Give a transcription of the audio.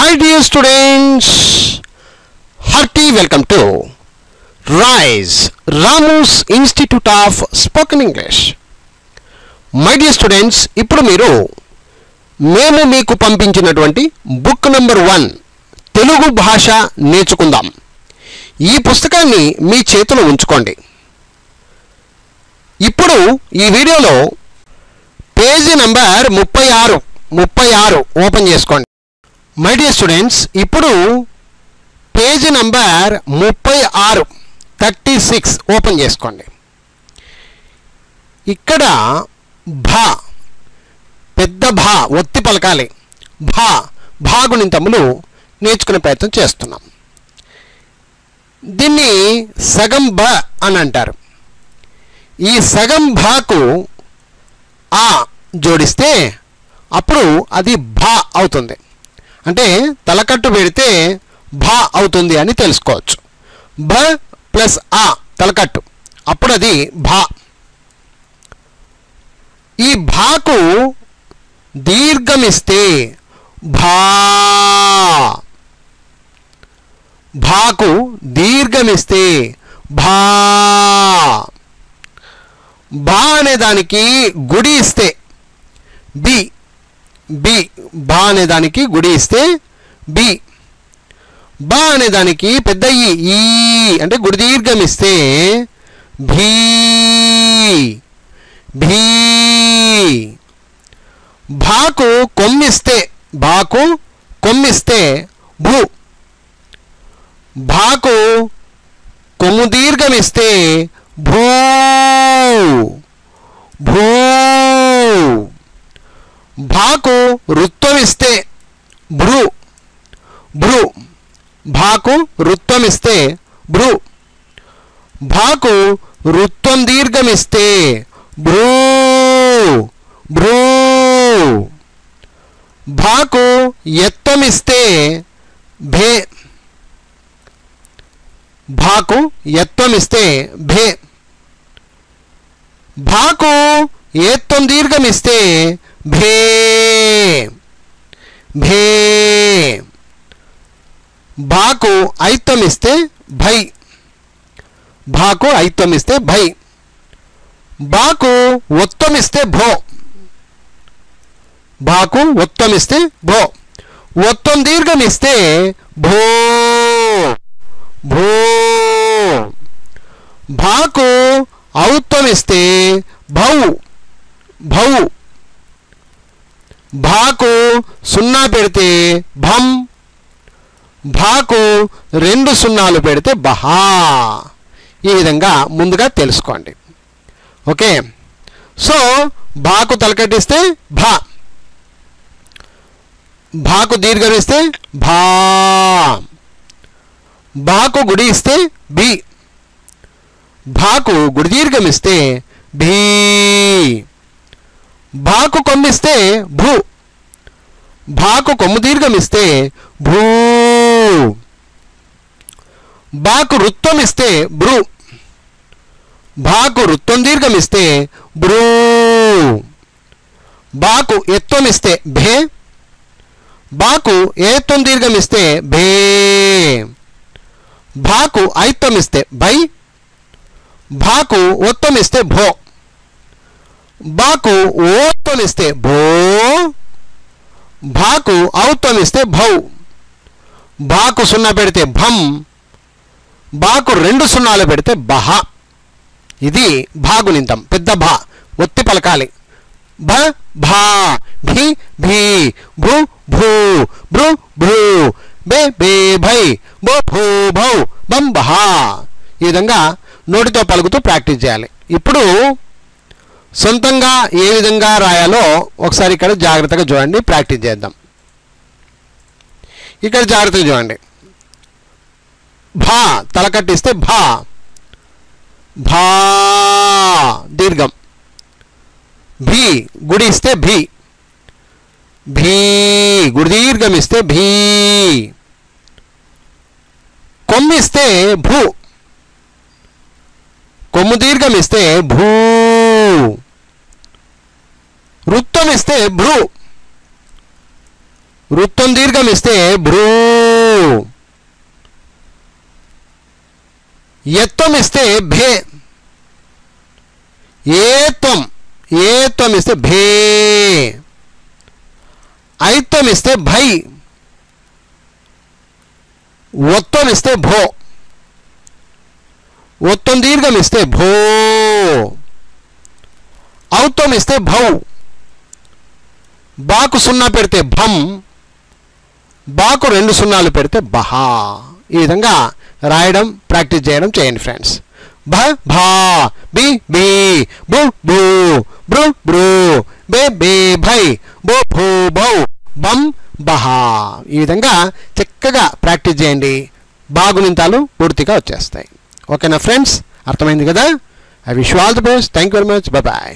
My dear students, hearty welcome to RISE, Ramu's Institute of Spoken English. My dear students, ఇప్పుడు మీరు మేము మీకు పంపించినటువంటి బుక్ నంబర్ 1 తెలుగు భాష నేర్చుకుందాం ఈ పుస్తకాన్ని మీ చేతిలో ఉంచుకోండి. ఇప్పుడు ఈ వీడియోలో పేజీ నంబర్ 36 ఓపెన్ చేసుకోండి. మై డియర్ స్టూడెంట్స్, ఇప్పుడు పేజీ నంబర్ 36 ఓపెన్ చేసుకోండి. ఇక్కడ భా, పెద్ద భా ఒత్తి పలకాలి. భా గుణింతములు నేర్చుకునే ప్రయత్నం చేస్తున్నాం. దీన్ని సగం బ అని అంటారు. ఈ సగం భాకు ఆ జోడిస్తే అప్పుడు అది భా అవుతుంది. అంటే తలకట్టు పెడితే భా అవుతుంది అని తెలుసుకోవచ్చు. భ ప్లస్ ఆ తలకట్టు, అప్పుడు అది భా. ఈ భాకు దీర్ఘమిస్తే భా, భాకు దీర్ఘమిస్తే భా. భా అనే దానికి గుడి ఇస్తే బి, బా అనే దానికి గుడి ఇస్తే బి. బా అనే దానికి పెద్ద ఈ అంటే గుడి దీర్ఘం ఇస్తే భీ, భీ. భాకు కొమ్మిస్తే భూ. భాకు కొమ్ము దీర్ఘం ఇస్తే భూ, భూ. భాకు రుత్వం ఇస్తే భృ, భృ. భాకు రుత్వం ఇస్తే భృ. భాకు రుత్వం దీర్ఘమిస్తే భ్రూ, భ్రూ. భాకు యత్వం ఇస్తే భే, భాకు యత్వం ఇస్తే భే. భాకు ఏత్వం దీర్ఘమిస్తే భే, భే. భాకు ఐత్వం ఇస్తే భై, భాకు ఐత్వం ఇస్తే భై. భాకు ఒత్వం ఇస్తే భో, భాకు ఒత్వం ఇస్తే భో. ఒత్వం దీర్ఘం ఇస్తే భో, భో. భాకు ఔత్వం ఇస్తే భౌ, భౌ. భాకు సున్నా పెడితే భం, భాకు 2 సున్నాలు పెడితే బహా. ఈ విధంగా ముందుగా తెలుసుకోండి. ఓకే, సో భాకు తలకట్టిస్తే భా, భాకు దీర్ఘమిస్తే భా. భాకు గుడి ఇస్తే బి, భాకు గుడి దీర్ఘమిస్తే భీ. భాకు కొమ్మిస్తే భూ, భాకు కొమ్ము దీర్ఘమిస్తే భూ. భాకు రుత్వం ఇస్తే భృ, భాకు రుత్వం దీర్ఘమిస్తే భ్రూ. భాకు ఎత్వం ఇస్తే భే, భాకు ఏత్వం దీర్ఘమిస్తే భే. భాకు ఐత్వం ఇస్తే భై, భాకు ఒత్వం ఇస్తే భో. భాకు ఓత్వం ఇస్తే భో, భాకు ఔత్వం ఇస్తే భౌ. భాకు సున్నా పెడితే భం, భాకు 2 సున్నాలు పెడితే బహ. ఇది భాగునింతం, పెద్ద భా ఒత్తి పలకాలి. భ, భా, భీ, భీ, భృ, భ్రూ, భృ, భ్రూ, బే, బే, భై, బో, భూ, భౌ, బం, బహా. ఈ విధంగా నోటితో పలుకుతూ ప్రాక్టీస్ చేయాలి. ఇప్పుడు సొంతంగా ఏ విధంగా రాయాలో ఒకసారి ఇక్కడ జాగ్రత్తగా చూడండి, ప్రాక్టీస్ చేద్దాం. ఇక్కడ జాగ్రత్తగా చూడండి. భా తలకట్టిస్తే భా, భా దీర్ఘం. భీ గుడి ఇస్తే భీ, భీ. గుడి దీర్ఘం ఇస్తే భీ. కొమ్మిస్తే భూ, కొమ్ము దీర్ఘం ఇస్తే భూ. రుత్వం ఇస్తే భృ, వృత్తం దీర్ఘం ఇస్తే భ్రూ, యత్వం ఇస్తే భే, ఏత్వం ఇస్తే భే, ఐత్వం ఇస్తే భై, ఒత్తం ఇస్తే భో, ఒత్తం దీర్ఘం ఇస్తే భో, ఔత్వం ఇస్తే భౌ, బాకు సున్నా పెడితే భం, బాకు 2 సున్నాలు పెడితే బహా. ఈ విధంగా రాయడం ప్రాక్టీస్ చేయడం చేయండి ఫ్రెండ్స్. భ భా, బి బి, బు బు, బ్రు బ్రు, బే బే భై, బో భూ బౌ, బం బహా. ఈ విధంగా చక్కగా ప్రాక్టీస్ చేయండి, బాగునింతాలు పూర్తిగా వచ్చేస్తాయి. ఓకేనా ఫ్రెండ్స్, అర్థమైంది కదా? I wish you all the best. Thank you very much. Bye.